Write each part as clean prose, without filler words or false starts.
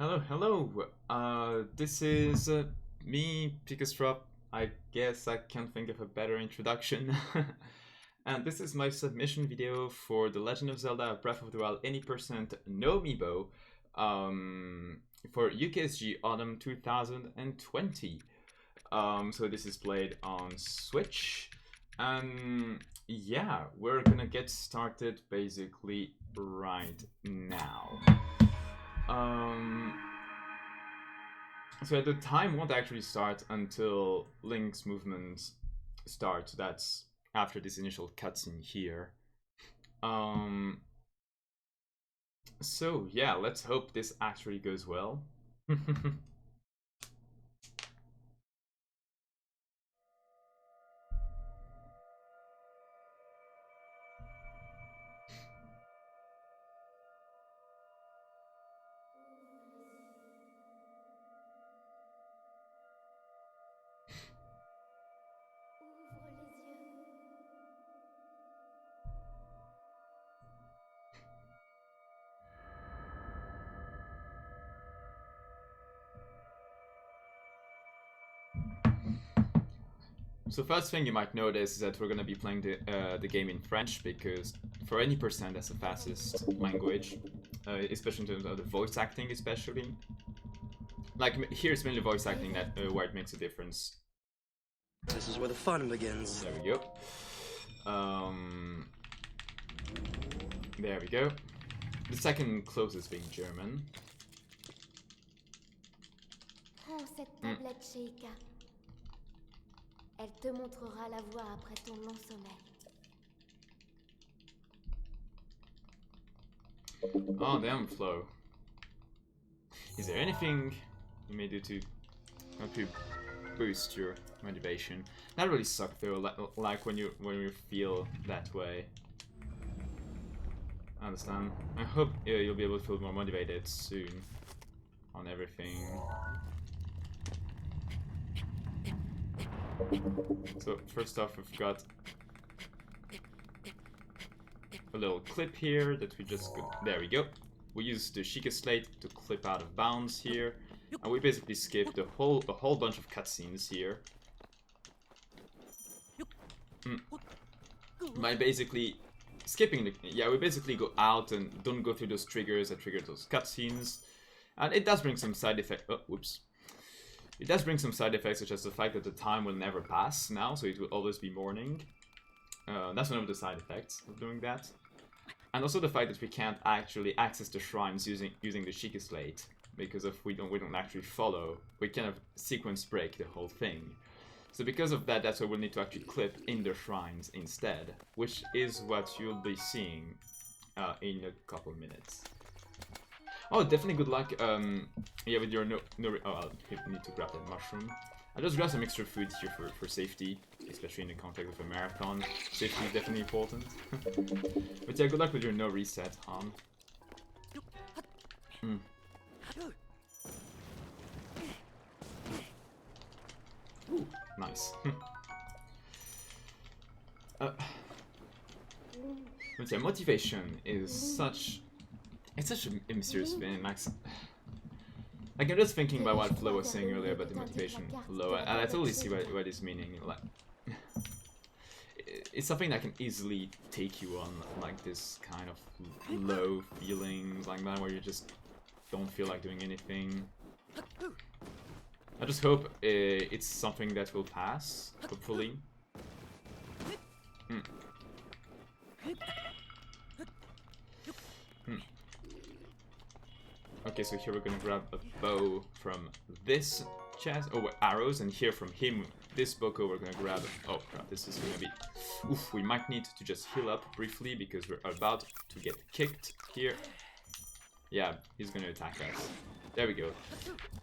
Hello, hello. This is me, Pikastrop. I guess I can't think of a better introduction. And this is my submission video for The Legend of Zelda Breath of the Wild Any Percent No Amiibo for UKSG Autumn 2020. So this is played on Switch. And yeah, we're gonna get started basically right now. So the time won't actually start until Link's movement starts. That's after this initial cutscene here. So yeah, let's hope this actually goes well. So first thing you might notice is that we're gonna be playing the game in French because for any percent that's the fastest language, especially in terms of the voice acting, especially. Like here it's mainly voice acting that where it makes a difference. This is where the fun begins. There we go. There we go. The second closest being German. Prends cette tablette chez Ika. Elle te montrera la voie après ton long sommeil. Oh damn, Flo. Is there anything you may do to help you boost your motivation? That really sucks though, like when you feel that way. I understand. I hope you'll be able to feel more motivated soon on everything. So first off, we've got a little clip here that we just there we go. We use the Sheikah Slate to clip out of bounds here, and we basically skip a whole bunch of cutscenes here. By basically skipping we basically go out and don't go through those triggers that trigger those cutscenes, and it does bring some side effects. Oh, whoops. It does bring some side effects, such as the fact that the time will never pass now, so it will always be morning. That's one of the side effects of doing that. And also the fact that we can't actually access the shrines using the Sheikah Slate, because if we don't actually follow, we kind of sequence break the whole thing. So because of that, that's why we'll need to actually clip in the shrines instead, which is what you'll be seeing in a couple minutes. Oh, definitely good luck. Yeah, with your oh, I'll need to grab that mushroom. I just grab some extra food here for safety, especially in the context of a marathon. Safety is definitely important. But yeah, good luck with your no reset, Han. Ooh, nice. But yeah, motivation is such... It's such a mysterious thing. Like I'm just thinking about what Flo was saying earlier about the motivation low, and I totally see what he's meaning. Like, it's something that can easily take you on like this kind of low feelings like that, where you just don't feel like doing anything. I just hope it's something that will pass, hopefully. Okay, so here we're gonna grab a bow from this chest, oh, arrows, and here from him, this Boko, we're gonna grab, oh crap, this is gonna be, oof, we might need to just heal up briefly because we're about to get kicked here. Yeah, he's gonna attack us. There we go.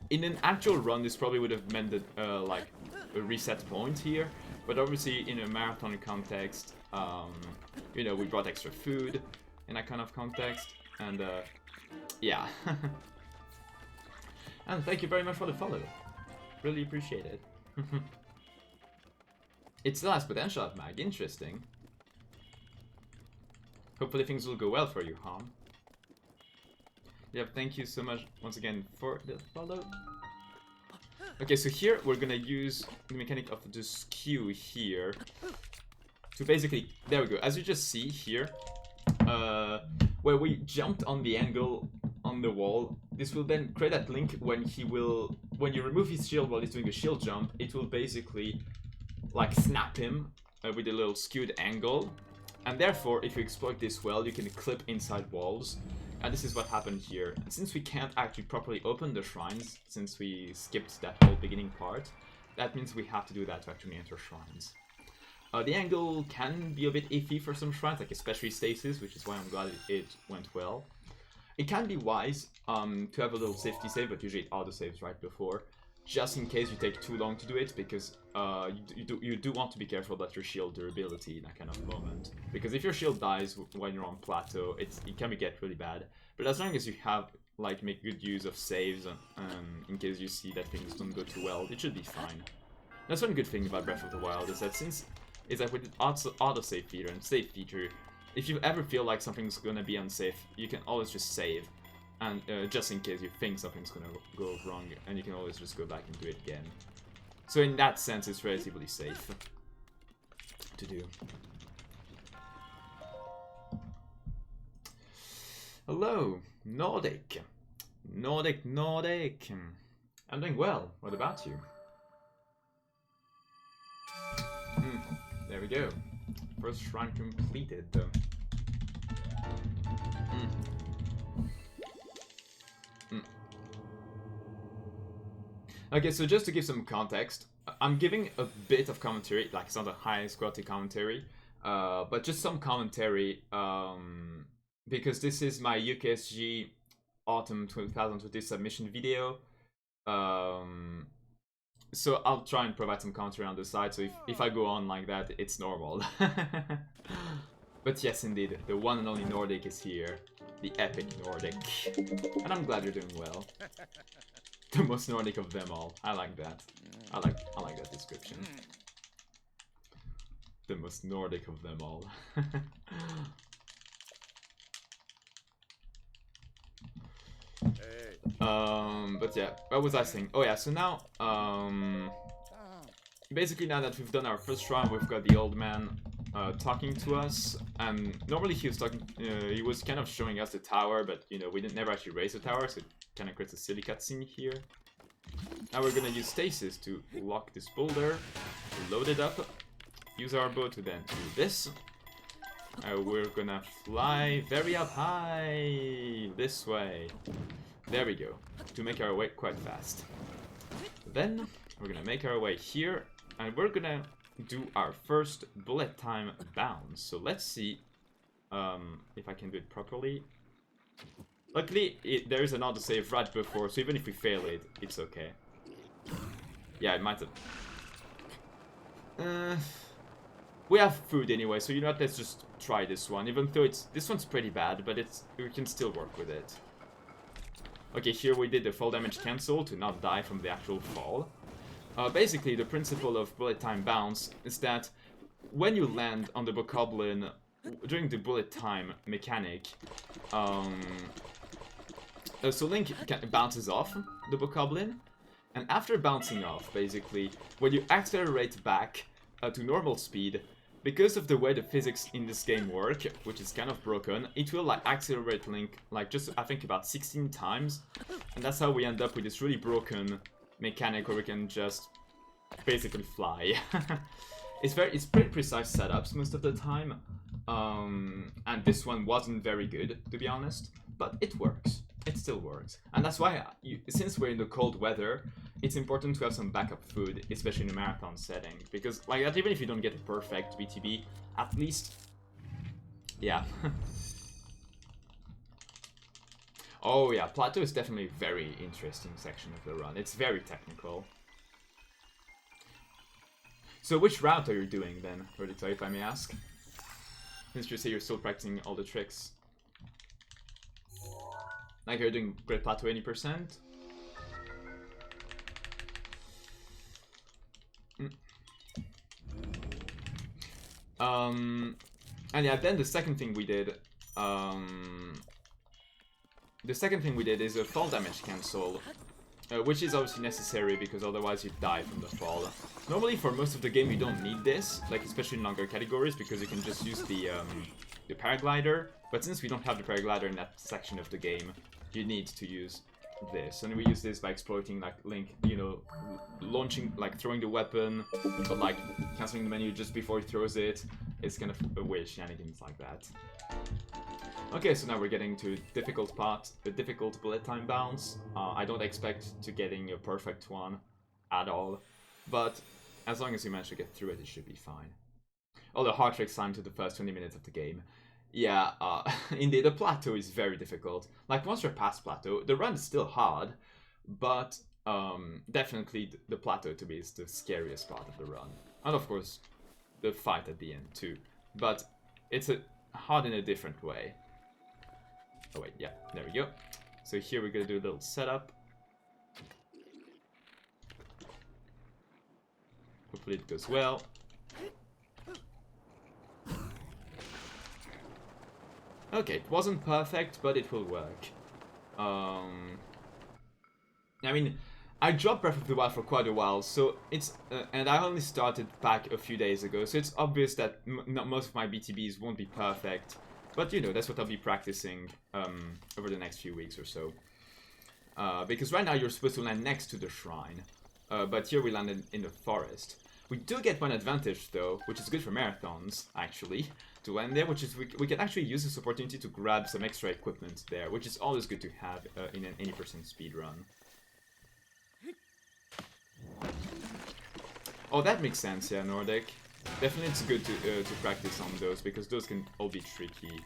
In an actual run, this probably would have meant that, like, a reset point here, but obviously in a marathon context, you know, we brought extra food in that kind of context, and, yeah. And thank you very much for the follow. Really appreciate it. It still has potential at Mag. Interesting. Hopefully things will go well for you, Han. Yeah, thank you so much once again for the follow. Okay, so here we're gonna use the mechanic of the skew here to basically, there we go, as you just see here, where we jumped on the angle on the wall, this will then create that link when when you remove his shield while he's doing a shield jump, it will basically like snap him with a little skewed angle, and therefore if you exploit this well, you can clip inside walls. And this is what happened here. And since we can't actually properly open the shrines, since we skipped that whole beginning part, that means we have to do that to actually enter shrines. The angle can be a bit iffy for some shrines, like especially Stasis, which is why I'm glad it went well. It can be wise to have a little safety save, but usually it auto-saves right before, just in case you take too long to do it, because you do want to be careful about your shield durability in that kind of moment. Because if your shield dies when you're on plateau, it can get really bad. But as long as you have, like, make good use of saves, in case you see that things don't go too well, it should be fine. That's one good thing about Breath of the Wild, is that with the auto-save feature and save feature, if you ever feel like something's gonna be unsafe, you can always just save. And just in case you think something's gonna go wrong, and you can always just go back and do it again. So in that sense, it's relatively safe to do. Hello, Nordic. Nordic. I'm doing well. What about you? There we go. First shrine completed. Okay, so just to give some context, I'm giving a bit of commentary, like it's not the highest quality commentary, but just some commentary, because this is my UKSG Autumn 2020 submission video, so I'll try and provide some commentary on the side, so if I go on like that, it's normal. But yes, indeed, the one and only Nordic is here, the epic Nordic, and I'm glad you're doing well. The most Nordic of them all. I like that. I like that description. The most Nordic of them all. But yeah, what was I saying? Oh yeah, so now, basically now that we've done our first round, we've got the old man talking to us, and normally he was talking, he was kind of showing us the tower, but you know, we never actually raise the tower, so it kind of creates a silly cutscene here. Now we're gonna use Stasis to lock this boulder, load it up, use our bow to then do this. We're gonna fly very up high, this way. There we go, to make our way quite fast. Then we're gonna make our way here, and we're gonna do our first bullet time bounce. So let's see if I can do it properly. Luckily, there is an autosave right before, so even if we fail it, it's okay. Yeah, it might have... we have food anyway, so you know what, let's just try this one. Even though this one's pretty bad, but we can still work with it. Okay, here we did the fall damage cancel to not die from the actual fall. Basically, the principle of bullet time bounce is that when you land on the bokoblin during the bullet time mechanic, so Link bounces off the bokoblin, and after bouncing off, basically, when you accelerate back to normal speed, because of the way the physics in this game work, which is kind of broken, it will like accelerate Link like just I think about 16 times, and that's how we end up with this really broken mechanic where we can just basically fly. It's pretty precise setups most of the time, and this one wasn't very good, to be honest, but it works. It still works, and that's why since we're in the cold weather, it's important to have some backup food, especially in a marathon setting, because like that, even if you don't get a perfect BTB, at least, yeah. Oh yeah, Plateau is definitely a very interesting section of the run. It's very technical. So which route are you doing then, Rodita, if I may ask? Since you say you're still practicing all the tricks. Like you're doing Great Plateau 80%? And yeah, then the second thing we did, the second thing we did is a fall damage cancel, which is obviously necessary because otherwise you die from the fall. Normally for most of the game you don't need this, like especially in longer categories, because you can just use the paraglider, but since we don't have the paraglider in that section of the game, you need to use this. And we use this by exploiting like Link, you know, launching, like throwing the weapon, but like cancelling the menu just before he throws it. It's kind of a weird shenanigans like that. Okay, so now we're getting to difficult part, the difficult bullet time bounce. I don't expect to getting a perfect one at all, but as long as you manage to get through it, it should be fine. Oh, the heart rate time to the first 20 minutes of the game. Yeah, indeed, the plateau is very difficult. Like, once you're past plateau, the run is still hard, but definitely the plateau to me is the scariest part of the run. And of course, the fight at the end too. But it's hard in a different way. Oh wait, yeah, there we go. So here we're gonna do a little setup. Hopefully it goes well. Okay, it wasn't perfect, but it will work. I mean, I dropped Breath of the Wild for quite a while, so it's and I only started back a few days ago, so it's obvious that most of my BTBs won't be perfect. But you know, that's what I'll be practicing over the next few weeks or so. Because right now you're supposed to land next to the shrine, but here we landed in the forest. We do get one advantage though, which is good for marathons, actually, to land there, which is we can actually use this opportunity to grab some extra equipment there, which is always good to have in an 80% speedrun. Oh, that makes sense, yeah, Nordic. Definitely it's good to practice on those, because those can all be tricky.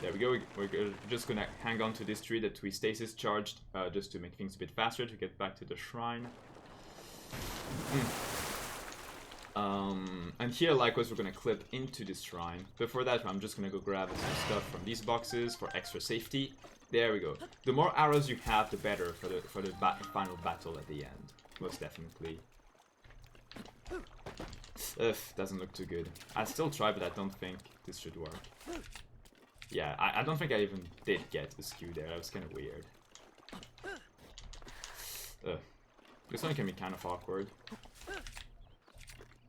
There we go, we're just gonna hang on to this tree that we stasis charged, just to make things a bit faster to get back to the shrine. And here, likewise, we're gonna clip into this shrine. Before that, I'm just gonna go grab some stuff from these boxes for extra safety. There we go. The more arrows you have, the better for the final battle at the end. Most definitely. Ugh, doesn't look too good. I'll still try, but I don't think this should work. Yeah, I don't think I even did get a skew there. That was kind of weird. Ugh. This one can be kind of awkward.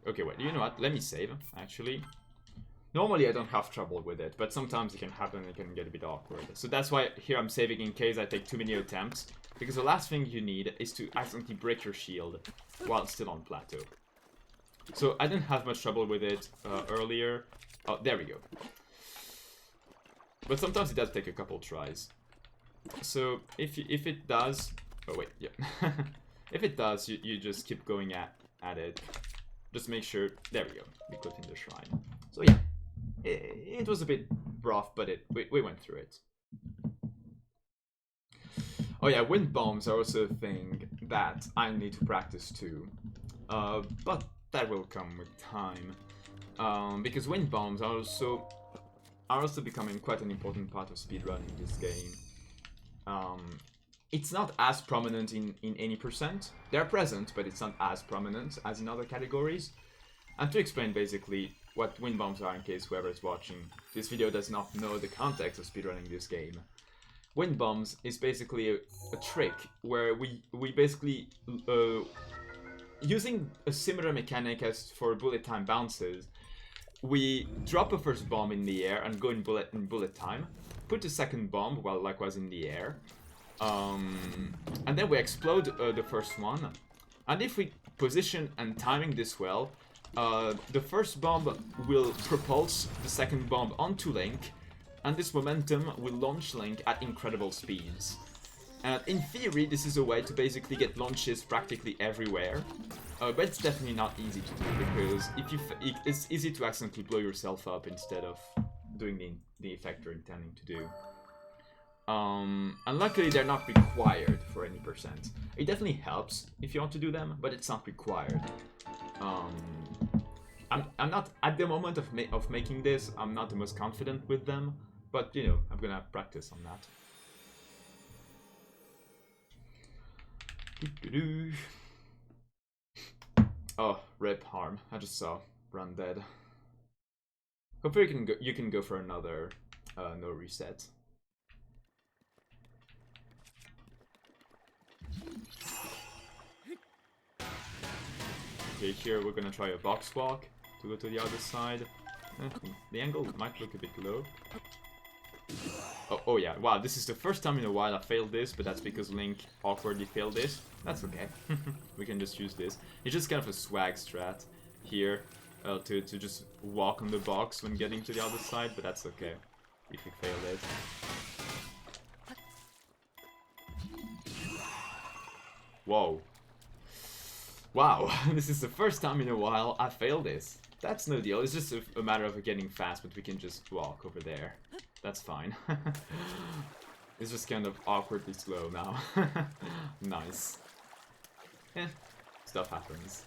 Okay, wait, you know what? Let me save, actually. Normally I don't have trouble with it, but sometimes it can happen and it can get a bit awkward. So that's why here I'm saving in case I take too many attempts. Because the last thing you need is to accidentally break your shield while still on plateau. So I didn't have much trouble with it earlier. Oh, there we go. But sometimes it does take a couple tries. So if it does... Oh wait, yeah. If it does, you just keep going at it. Just make sure... There we go. We clipped in the shrine. So yeah. It was a bit rough, but we went through it. Oh yeah, wind bombs are also a thing that I need to practice too. But that will come with time. Because wind bombs are also becoming quite an important part of speedrunning this game. It's not as prominent in any percent. They're present, but it's not as prominent as in other categories. And to explain basically what wind bombs are in case whoever is watching this video does not know the context of speedrunning this game. Wind bombs is basically a trick where we basically, using a similar mechanic as for bullet time bounces, we drop a first bomb in the air and go in bullet time, put a second bomb while likewise in the air, and then we explode the first one. And if we position and timing this well, the first bomb will propulse the second bomb onto Link, and this momentum will launch Link at incredible speeds. And in theory, this is a way to basically get launches practically everywhere, but it's definitely not easy to do, because it's easy to accidentally blow yourself up instead of doing the effect you're intending to do. And luckily they're not required for any percent. It definitely helps if you want to do them, but it's not required. I'm not, at the moment of making this, I'm not the most confident with them, but you know, I'm gonna practice on that. Oh, rip Harm. I just saw Run Dead. Hopefully you can go for another no reset. Okay, here we're gonna try a box walk to go to the other side. The angle might look a bit low. Oh yeah, wow, this is the first time in a while I failed this, but that's because Link awkwardly failed this. That's okay. We can just use this. It's just kind of a swag strat here to just walk on the box when getting to the other side, but that's okay if you fail it. Whoa. Wow, this is the first time in a while I failed this. That's no deal, it's just a matter of getting fast, but we can just walk over there. That's fine. It's just kind of awkwardly slow now. Nice. Eh, stuff happens.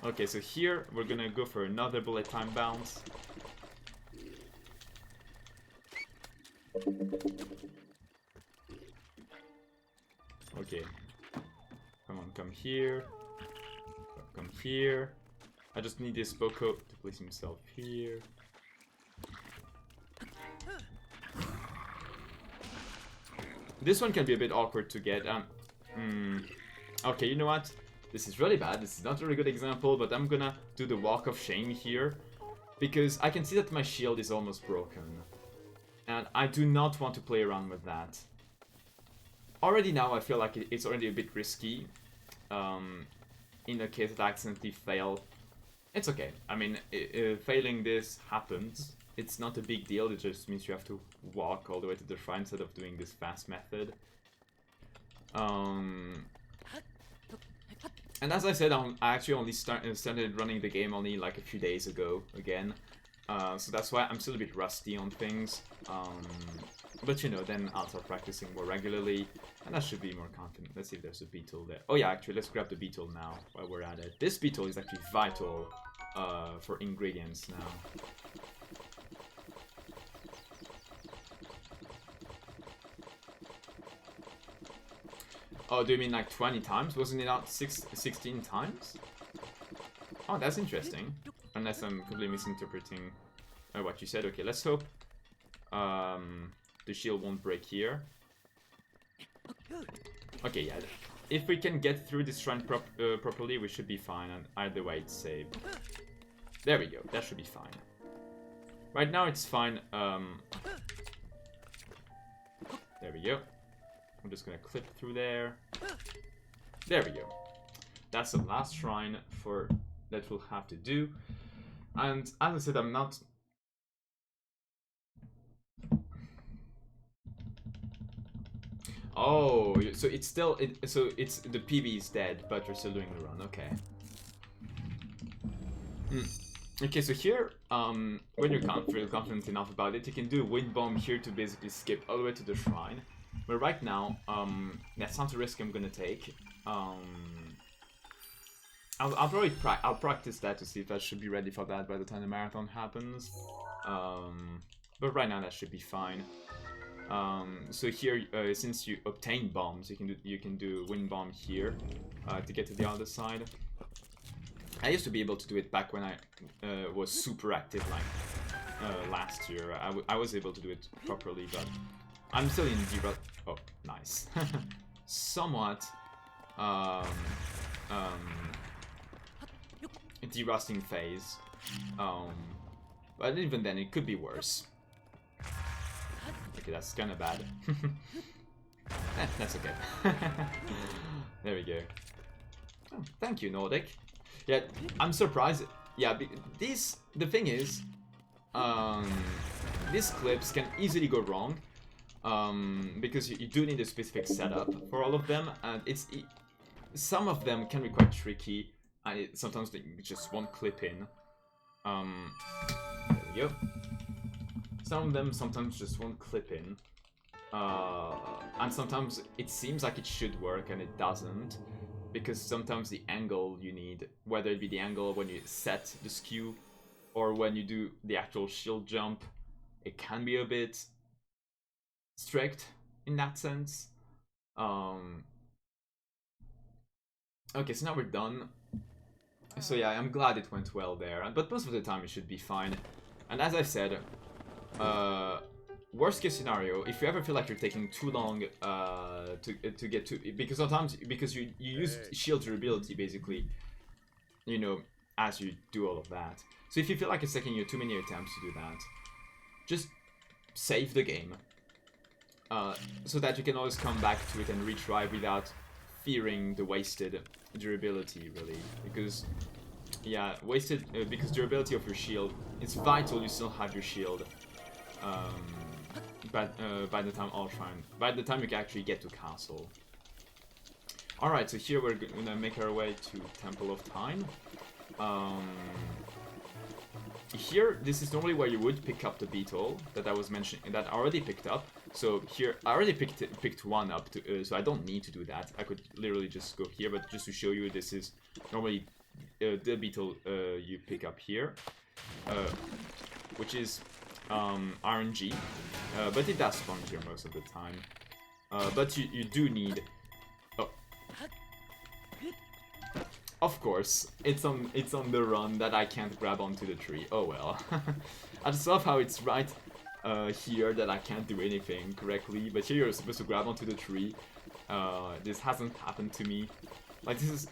Okay, so here we're gonna go for another bullet time bounce. Okay. Come on, come here. Come here. I just need this Boko to place himself here. This one can be a bit awkward to get. Okay, you know what? This is really bad. This is not a really good example, but I'm gonna do the walk of shame here. Because I can see that my shield is almost broken. And I do not want to play around with that. Already now I feel like it's already a bit risky. In the case that I accidentally fail. It's okay. I mean, failing this happens. It's not a big deal, it just means you have to walk all the way to the shrine instead of doing this fast method. And as I said, I actually only started running the game only like a few days ago again. So that's why I'm still a bit rusty on things. But you know, then I'll start practicing more regularly, and I should be more confident. Let's see if there's a beetle there. Oh yeah, actually, let's grab the beetle now while we're at it. This beetle is actually vital for ingredients now. Oh, do you mean like 20 times? Wasn't it not 16 times? Oh, that's interesting. Unless I'm completely misinterpreting what you said. Okay, let's hope the shield won't break here. Okay, yeah. If we can get through this shrine properly, we should be fine. And either way, it's saved. There we go. That should be fine. Right now, it's fine. There we go. I'm just gonna clip through there. There we go. That's the last shrine for that we'll have to do. And as I said, I'm not... Oh, so it's still... so it's the PB is dead, but you're still doing the run. Okay. Okay, so here, when you're confident enough about it, you can do a wind bomb here to basically skip all the way to the shrine. But right now, that's not a risk I'm gonna take. I'll probably practice that to see if I should be ready for that by the time the marathon happens. But right now that should be fine. So here, since you obtain bombs, you can do wind bomb here to get to the other side. I used to be able to do it back when I was super active, like last year. I was able to do it properly, but I'm still in the oh, nice. Somewhat derusting phase. But even then, it could be worse. Okay, that's kind of bad. That's okay. There we go. Oh, thank you, Nordic. Yeah, I'm surprised. Yeah, the thing is, these clips can easily go wrong. Because you do need a specific setup for all of them, and some of them can be quite tricky, and sometimes they just won't clip in. There we go. Some of them sometimes just won't clip in, and sometimes it seems like it should work and it doesn't, because sometimes the angle you need, whether it be the angle when you set the skew or when you do the actual shield jump, it can be a bit strict in that sense. Okay, so now we're done. So yeah, I'm glad it went well there, but most of the time it should be fine. And as I said, worst case scenario, if you ever feel like you're taking too long to get to, because sometimes because you use shield durability basically, you know, as you do all of that. So if you feel like it's taking you too many attempts to do that, just save the game, so that you can always come back to it and retry without fearing the wasted durability, really. Because yeah, wasted because durability of your shield, it's vital you still have your shield by the time by the time you can actually get to castle. Alright, so here we're gonna make our way to Temple of Time. Here, this is normally where you would pick up the beetle that I was mentioning, that I already picked up. So here, I already picked one up, so I don't need to do that. I could literally just go here, but just to show you, this is normally the beetle you pick up here, which is RNG, but it does spawn here most of the time. But you do need... Oh. Of course, it's on the run that I can't grab onto the tree. Oh well. I just love how it's right here that I can't do anything correctly, but here you're supposed to grab onto the tree. This hasn't happened to me. Like, this is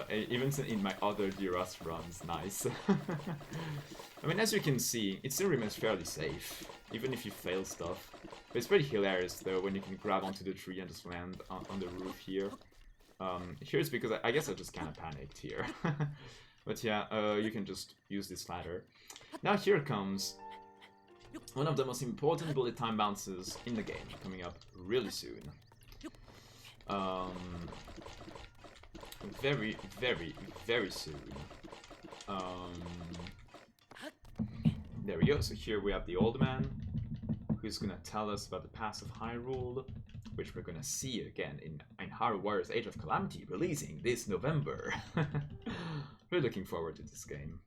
even in my other DRS runs. Nice. I mean, as you can see, it still remains fairly safe, even if you fail stuff. But it's pretty hilarious though when you can grab onto the tree and just land on the roof here. Here's because I guess I just kind of panicked here. But yeah, you can just use this ladder. Now here comes one of the most important bullet time bounces in the game, coming up really soon. Very, very, very soon. There we go. So here we have the old man, who's gonna tell us about the Pass of Hyrule, which we're gonna see again in Hyrule Warriors Age of Calamity, releasing this November. Really looking forward to this game.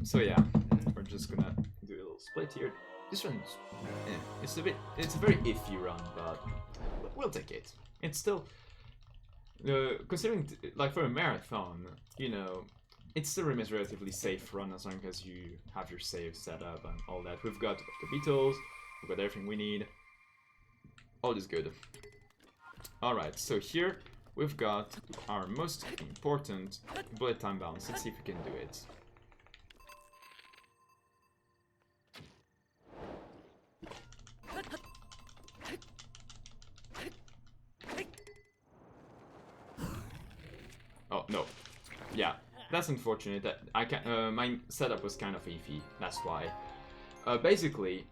So yeah, we're just gonna do a little split here. This one's, it's a very iffy run, but we'll take it. It's still, considering like for a marathon, you know, it still remains a relatively safe run as long as you have your save set up and all that. We've got the beetles, we've got everything we need. All is good. Alright, so here we've got our most important bullet time bounce. Let's see if we can do it. Oh, no. Yeah, that's unfortunate. That I can my setup was kind of iffy, that's why. Basically,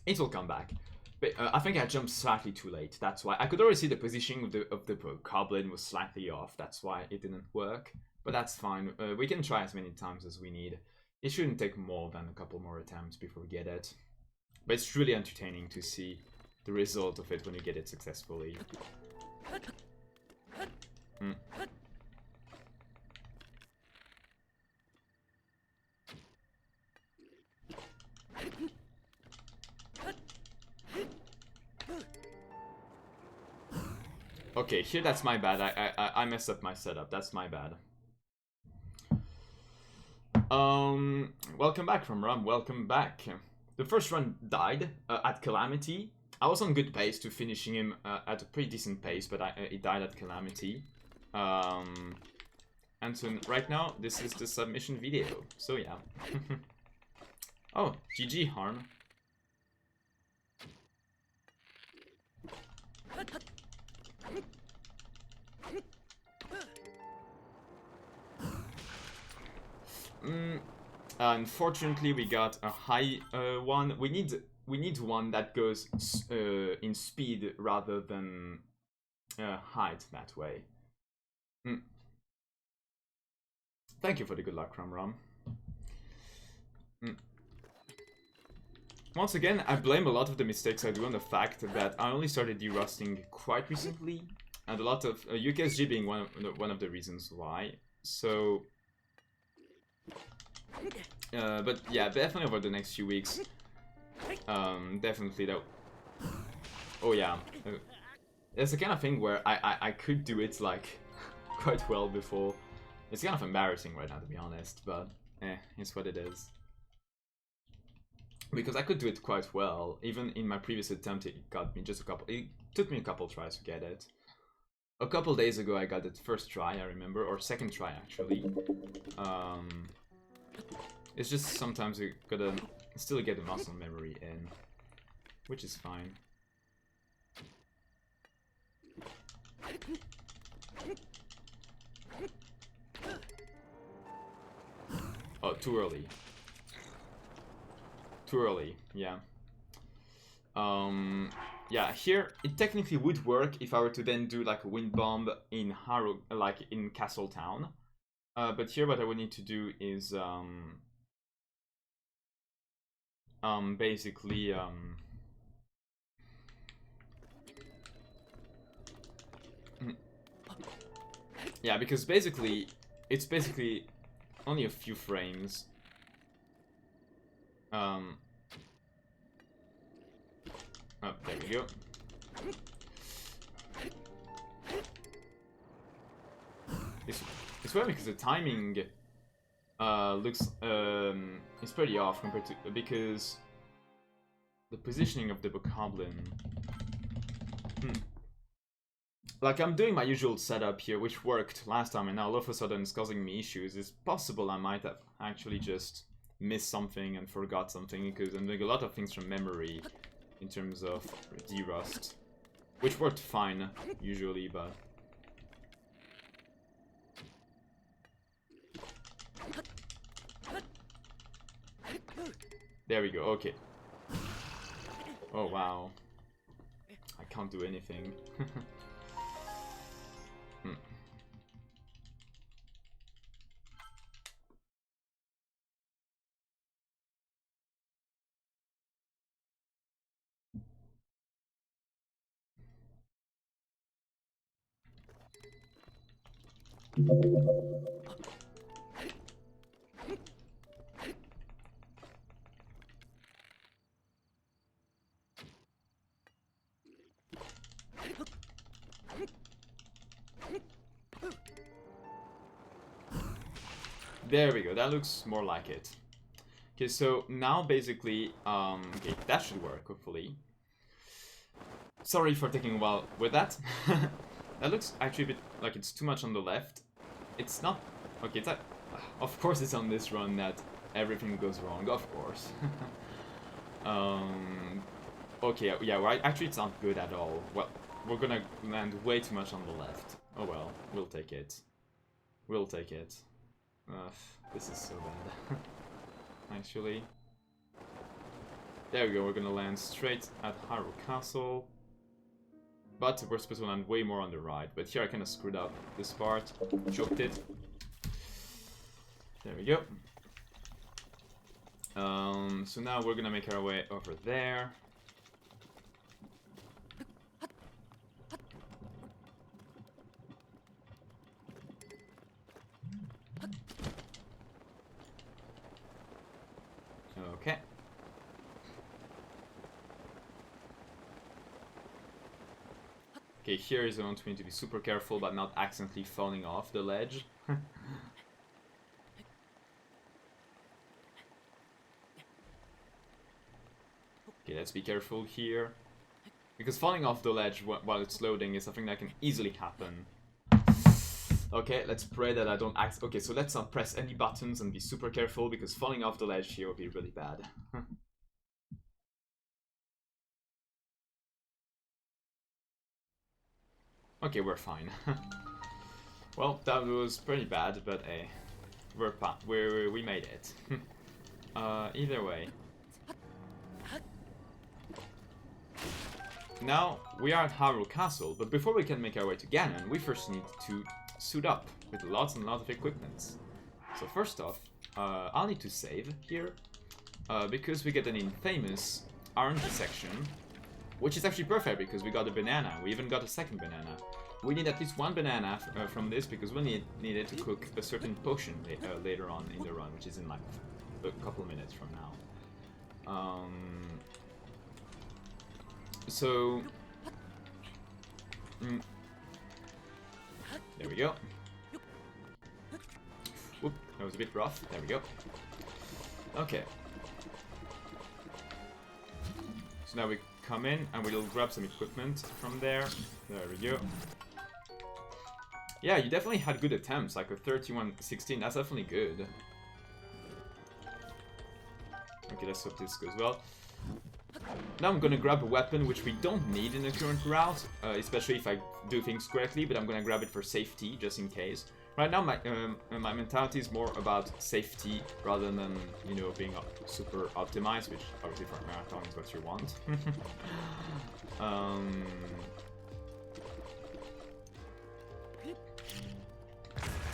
it will come back. But I think I jumped slightly too late, that's why. I could already see the positioning of the goblin was slightly off, that's why it didn't work. But that's fine, we can try as many times as we need. It shouldn't take more than a couple more attempts before we get it. But it's truly entertaining to see the result of it when you get it successfully. Okay, here that's my bad. I messed up my setup. That's my bad. Welcome back from Rum. Welcome back. The first run died at Calamity. I was on good pace to finishing him at a pretty decent pace, but it died at Calamity. And so right now, this is the submission video. So yeah. Oh, GG, Harm. Unfortunately, we got a high one. We need one that goes in speed rather than height that way. Thank you for the good luck, Ram. Once again, I blame a lot of the mistakes I do on the fact that I only started de-rusting quite recently, and a lot of UKSG being one of the reasons why. So, but yeah, definitely over the next few weeks, definitely that. Oh yeah, it's the kind of thing where I could do it like quite well before. It's kind of embarrassing right now, to be honest, but it's what it is. Because I could do it quite well. Even in my previous attempt, it got me just a couple. It took me a couple tries to get it. A couple days ago, I got it first try, I remember, or second try actually. It's just sometimes you gotta still get the muscle memory in, which is fine. Oh, too early. Too early, yeah. Yeah, here it technically would work if I were to then do like a wind bomb in Haru, like in Castle Town. But here what I would need to do is basically yeah, because basically it's basically only a few frames. Oh, there we go. It's weird because the timing looks is pretty off compared to because the positioning of the bokoblin. Like I'm doing my usual setup here, which worked last time, and now all of a sudden it's causing me issues. It's possible I might have actually just missed something and forgot something because I'm doing a lot of things from memory in terms of D-Rust, which worked fine usually, but. There we go, okay. Oh wow. I can't do anything. There we go, that looks more like it. Okay, so now basically, okay, that should work, hopefully. Sorry for taking a while with that. That looks actually a bit like it's too much on the left. It's not... Okay, it's of course it's on this run that everything goes wrong, of course. Okay, yeah, right, actually it's not good at all. Well, we're gonna land way too much on the left. Oh well, we'll take it. We'll take it. This is so bad. Actually. There we go, we're gonna land straight at Haru Castle. But we're supposed to land way more on the right. But here I kinda screwed up this part. Choked it. There we go. So now we're gonna make our way over there. Okay. Okay, here is the one we need to be super careful but not accidentally falling off the ledge. Okay, let's be careful here. Because falling off the ledge while it's loading is something that can easily happen. Okay, let's pray that I don't act. Okay, so let's not press any buttons and be super careful because falling off the ledge here will be really bad. Okay, we're fine. Well, that was pretty bad, but hey, we made it. Either way. Now, we are at Haru Castle, but before we can make our way to Ganon, we first need to suit up with lots and lots of equipments. So first off, I'll need to save here, because we get an infamous RNG section, which is actually perfect because we got a banana. We even got a second banana. We need at least one banana from this because we need it to cook a certain potion later on in the run, which is in like a couple minutes from now. So there we go. That was a bit rough. There we go. Okay. So now we come in and we'll grab some equipment from there. There we go. Yeah, you definitely had good attempts, like a 31-16, that's definitely good. Okay, let's hope this goes well. Now I'm gonna grab a weapon which we don't need in the current route, especially if I do things correctly, but I'm gonna grab it for safety, just in case. Right now my mentality is more about safety rather than, you know, being super optimized, which obviously for a marathon is what you want.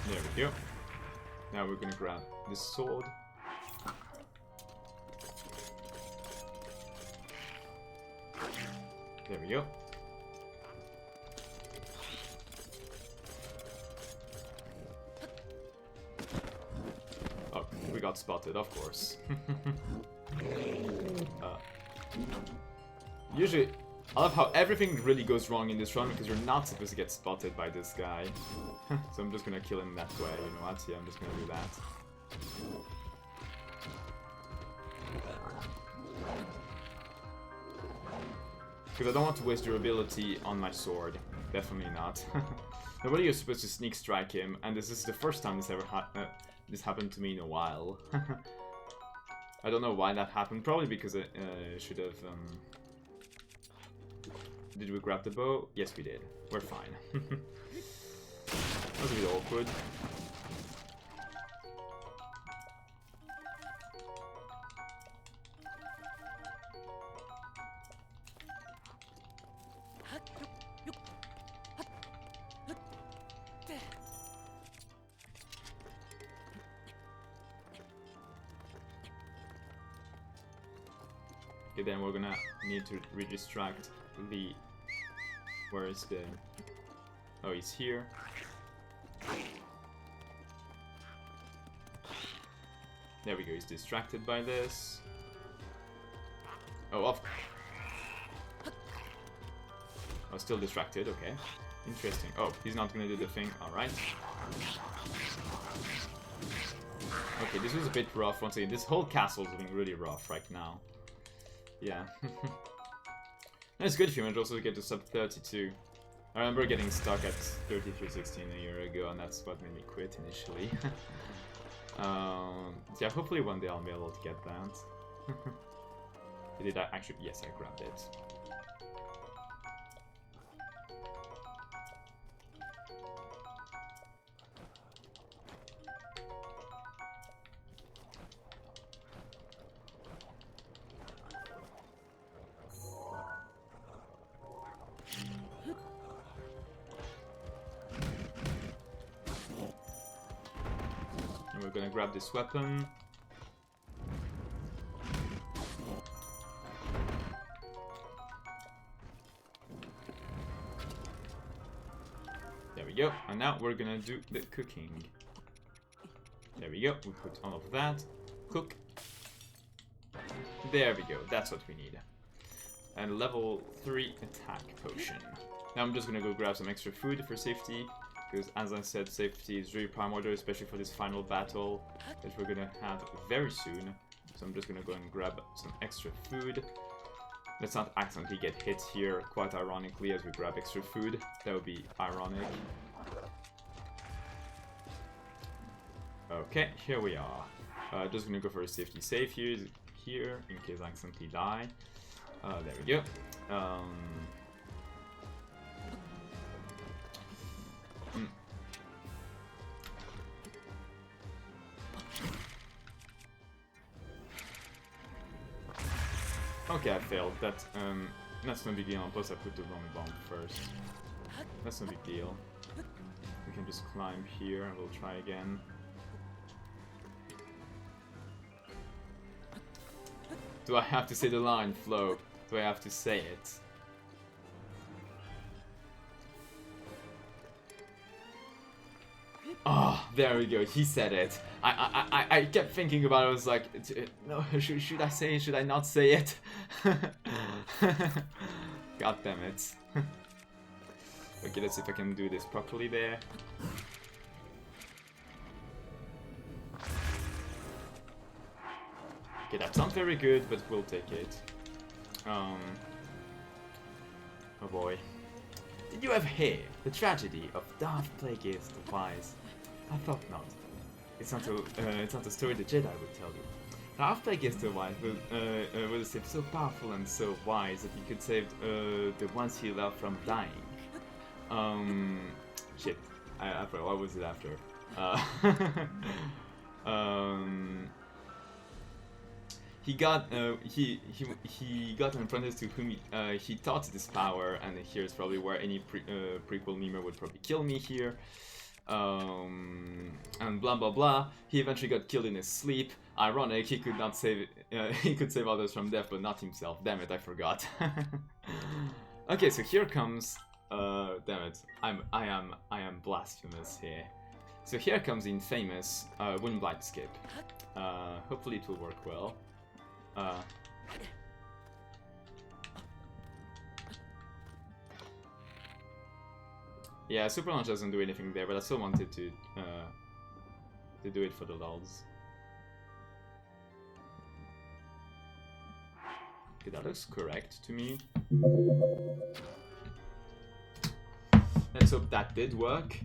There we go. Now we're gonna grab this sword. There we go. Oh, we got spotted, of course. Usually, I love how everything really goes wrong in this run because you're not supposed to get spotted by this guy. So I'm just gonna kill him that way, you know what? Yeah, I'm just gonna do that. Because I don't want to waste durability on my sword. Definitely not. Nobody is supposed to sneak strike him, and this is the first time this happened to me in a while. I don't know why that happened. Probably because it should have... Did we grab the bow? Yes, we did. We're fine. That was a bit awkward. Okay, then we're gonna need to redistract the... Where is the... Oh, he's here. There we go, he's distracted by this. Oh, off. Oh, still distracted, okay. Interesting. Oh, he's not gonna do the thing, alright. Okay, this was a bit rough once again. This whole castle is looking really rough right now. Yeah. It's good if you manage also to get to sub 32. I remember getting stuck at 33-16 a year ago, and that's what made me quit initially. Yeah, hopefully one day I'll be able to get that. Did I actually? Yes, I grabbed it. And we're gonna grab this weapon. There we go. And now we're gonna do the cooking. There we go. We put all of that. Cook. There we go. That's what we need. And level 3 attack potion. Now I'm just gonna go grab some extra food for safety. Because as I said, safety is really primordial, especially for this final battle that we're gonna have very soon. So I'm just gonna go and grab some extra food. Let's not accidentally get hit here, quite ironically, as we grab extra food. That would be ironic. Okay, here we are. Just gonna go for a safety save here in case I accidentally die. There we go. Okay, I failed. That's no big deal. Plus, I put the wrong bomb first. That's no big deal. We can just climb here and we'll try again. Do I have to say the line, Flo? Do I have to say it? Oh, there we go. He said it. I kept thinking about it. I was like, no, should I say it? Should I not say it? God damn it. Okay, let's see if I can do this properly there. Okay, that's not very good, but we'll take it. Oh boy. Did you ever hear the tragedy of Darth Plagueis the Wise? I thought not. It's not a story the Jedi would tell you. Darth Plagueis the Wise was a Sith so powerful and so wise that he could save the ones he loved from dying. Shit. I forgot, what was it after? He got he got an apprentice to whom he taught this power, and here's probably where any prequel memer would probably kill me here. And blah blah blah. He eventually got killed in his sleep. Ironic, he could not save he could save others from death, but not himself. Damn it, I forgot. Okay, so here comes. Damn it, I am blasphemous here. So here comes the infamous Wind Blight skip. Hopefully it will work well. Yeah, Super Launch doesn't do anything there, but I still wanted to do it for the lulz. Okay, that looks correct to me. Let's hope that did work.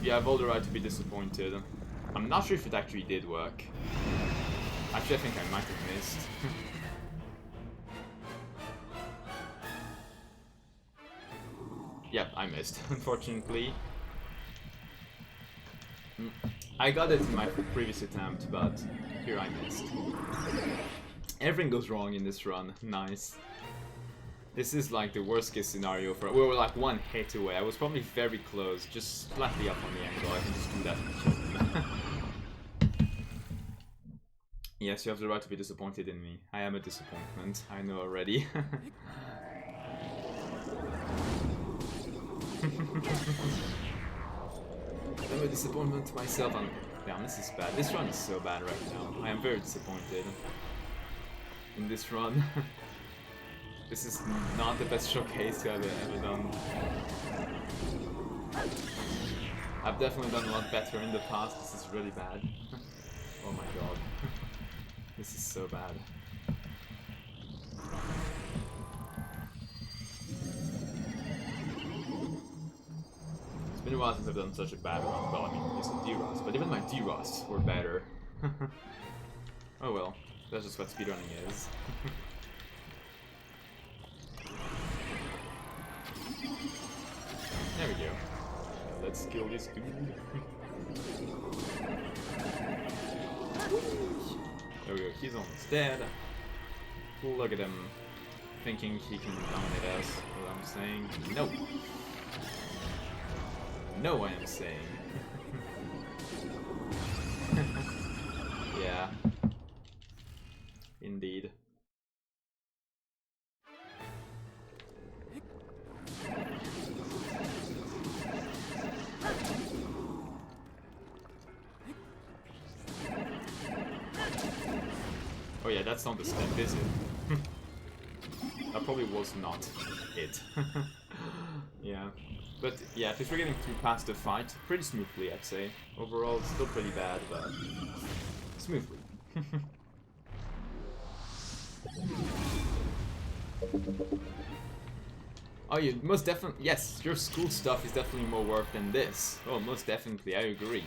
You have all the right to be disappointed. I'm not sure if it actually did work. Actually, I think I might have missed. Yep, I missed, unfortunately. I got it in my previous attempt, but here I missed. Everything goes wrong in this run. Nice. This is like the worst case scenario for. We were like one hit away. I was probably very close, just slightly up on the angle. I can just do that and kill him. Yes, you have the right to be disappointed in me. I am a disappointment. I know already. I'm a disappointment to myself. Damn, this is bad. This run is so bad right now. I am very disappointed in this run. This is not the best showcase I've ever done. I've definitely done a lot better in the past. This is really bad. Oh my god. This is so bad. It's been a while since I've done such a bad run. Well, I mean, it's a D-Ross, but even my D-Ross were better. Oh well, that's just what speedrunning is. There we go. Let's kill this dude. There we go, he's almost dead. Look at him, thinking he can dominate us. What I'm saying? No. No, I am saying. Yeah. Indeed. Oh yeah, that's not the step, is it? That probably was not it. Yeah. But yeah, if we're getting through past the fight, pretty smoothly, I'd say. Overall, it's still pretty bad, but smoothly. Oh, you most definitely, yes, your school stuff is definitely more work than this. Oh, most definitely, I agree.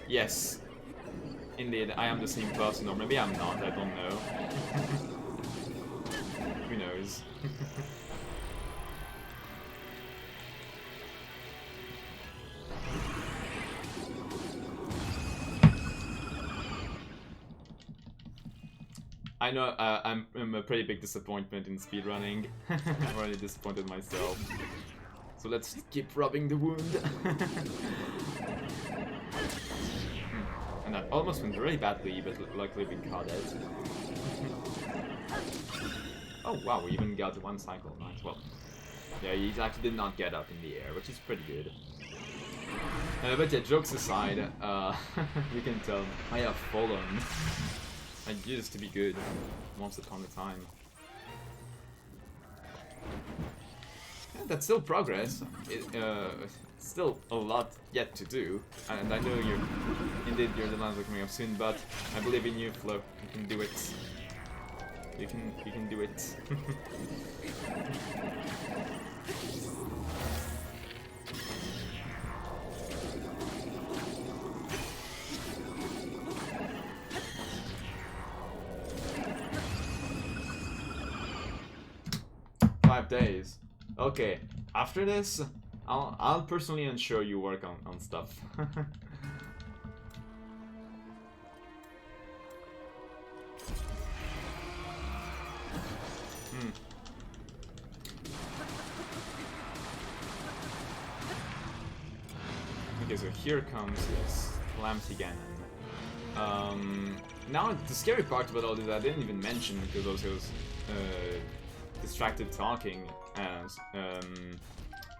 Yes, indeed, I am the same person, or maybe I'm not, I don't know. Who knows? I know I'm a pretty big disappointment in speedrunning. I'm already disappointed myself. So let's keep rubbing the wound. And that almost went really badly, but luckily we caught it. Oh wow, we even got one cycle. Nice. Well, yeah, he actually did not get up in the air, which is pretty good. But yeah, jokes aside, you can tell I have fallen. I used to be good once upon a time. Yeah, that's still progress. Still a lot yet to do, and I know you're the ones that are coming up soon, but I believe in you, Flo. You can do it. You can do it. Days. Okay, after this, I'll personally ensure you work on stuff. Okay, so here comes this Calamity Ganon. Now the scary part about all this I didn't even mention because also was distracted talking,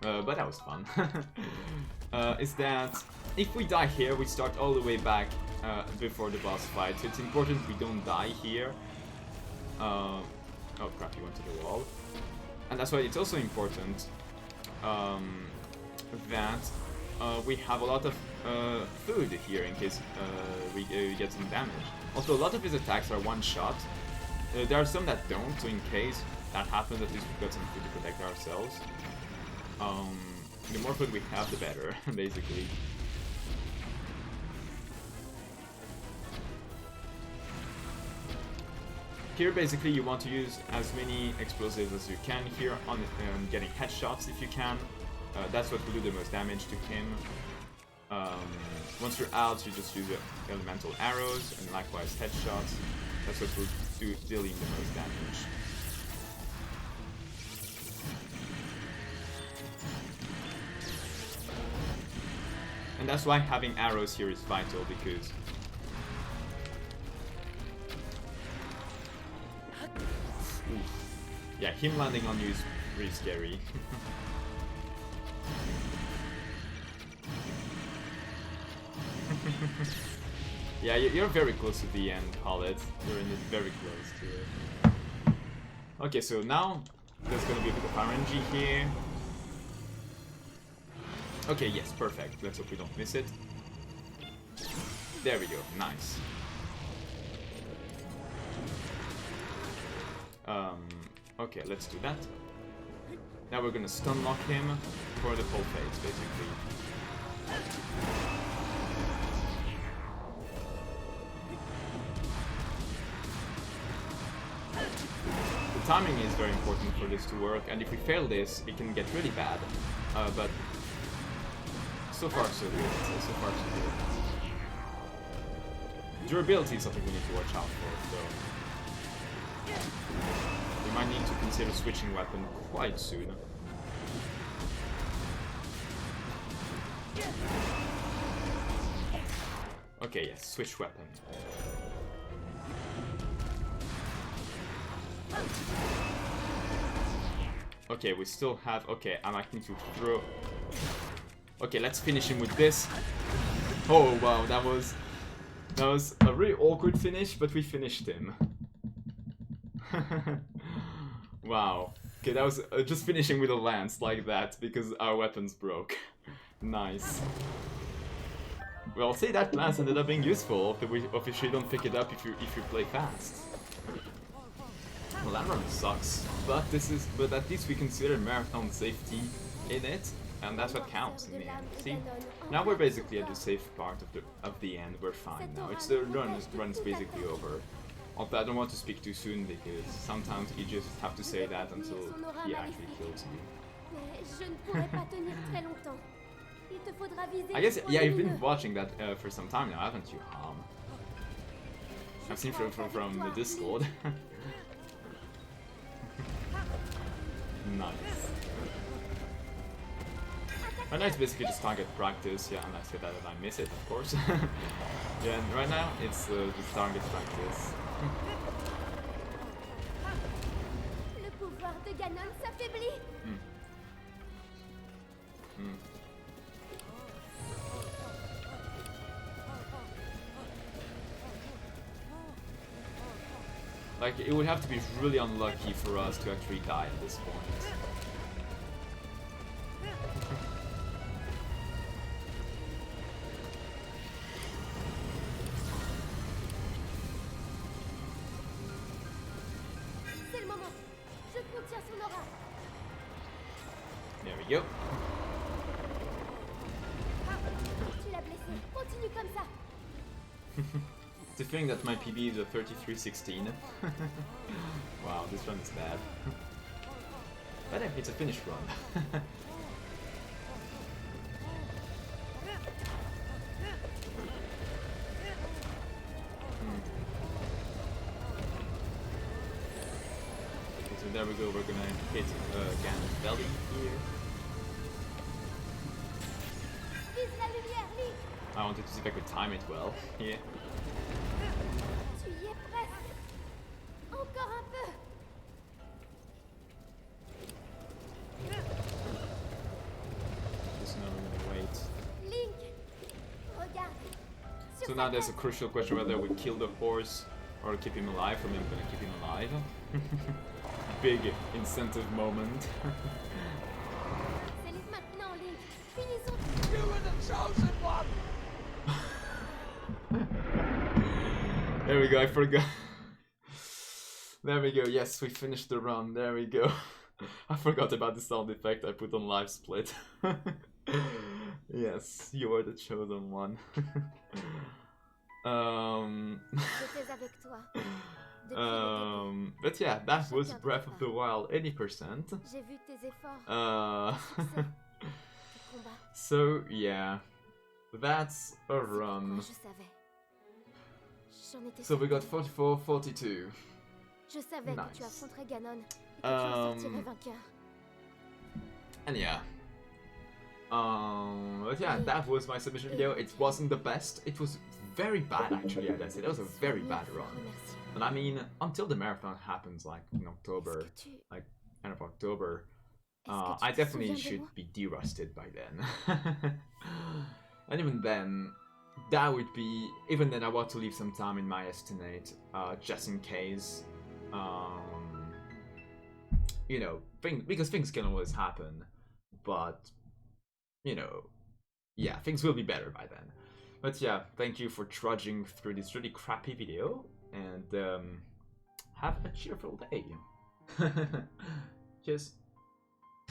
but that was fun. Is that if we die here, we start all the way back before the boss fight. So it's important we don't die here. Oh crap! He went to the wall, and that's why it's also important that we have a lot of food here in case we get some damage. Also, a lot of his attacks are one shot. There are some that don't, so in case that happens, at least we've got some food to protect ourselves. The more food we have, the better, basically. Here, basically, you want to use as many explosives as you can here on getting headshots if you can. That's what will do the most damage to him. Once you're out, you just use elemental arrows and likewise headshots. That's what will do dealing the most damage. And that's why having arrows here is vital, because yeah, him landing on you is really scary. Yeah, you're very close to the end, Khaled. You're in it very close to it. Okay, so now there's gonna be a bit of RNG here. Okay, yes, perfect. Let's hope we don't miss it. There we go, nice. Okay, let's do that. Now we're gonna stun lock him for the full phase, basically. The timing is very important for this to work, and if we fail this, it can get really bad. But so far so good. So far so good. Durability is something we need to watch out for, though. We might need to consider switching weapon quite soon. Okay, yes, switch weapon. Okay, we still have... Okay, I might need to throw... Okay, let's finish him with this. Oh, wow, that was a really awkward finish, but we finished him. Wow. Okay, that was just finishing with a lance like that, because our weapons broke. Nice. Well, say that lance ended up being useful, if you don't pick it up if you play fast. Well, that run sucks, but at least we consider marathon safety in it, and that's what counts in the end. See, now we're basically at the safe part of the end. We're fine now. It's the run's basically over. Although I don't want to speak too soon because sometimes you just have to say that until he actually kills you. I guess, yeah, you've been watching that for some time now, haven't you, Ham? I've seen from the Discord. Nice. Right now it's basically just target practice, yeah, and I say that and I miss it, of course. Yeah, and right now it's just target practice. Le pouvoir de Ganon s'affaiblit. Like, it would have to be really unlucky for us to actually die at this point. C'est le moment. Je contiens son aura. There we go. Tu l'as blessé. Continue comme ça. To think that my PB is a 33-16. Wow, this run is bad. But it's a finish run. Okay, so there we go, we're gonna hit Ganon's belly here. Vise la lumière, Link. I wanted to see if I could time it well. Yeah. Tu y es presque. Encore un peu. Just now we're gonna wait. Link, regarde. Sur So sa now there's a tête. crucial question whether we kill the horse or keep him alive. For me, I'm gonna keep him alive. Big incentive moment. C'est maintenant, Link. Finissons. There we go, I forgot. There we go, yes, we finished the run, there we go. I forgot about the sound effect I put on live split. Yes, you are the chosen one. J'étais avec toi. Depuis le début. But yeah, that was Breath of the Wild 80%. J'ai vu tes efforts. Uh, Tes combats. so yeah, that's a C'est pourquoi run. je savais. J'en étais So we got certaine. 44, 42. Je savais que tu Nice. affronterais Ganon et que tu en sortirais vainqueur. And yeah. But yeah, that was my submission video. It wasn't the best. It was very bad actually, as I said. It was a very bad run. And I mean, until the marathon happens like in October, Est-ce que tu... like end of October, Est-ce que tu I te definitely souviens de should moi? be derusted by then. And even then, that would be, even then I want to leave some time in my estimate, just in case, you know, because things can always happen, but, you know, yeah, things will be better by then. But yeah, thank you for trudging through this really crappy video, and have a cheerful day. Cheers.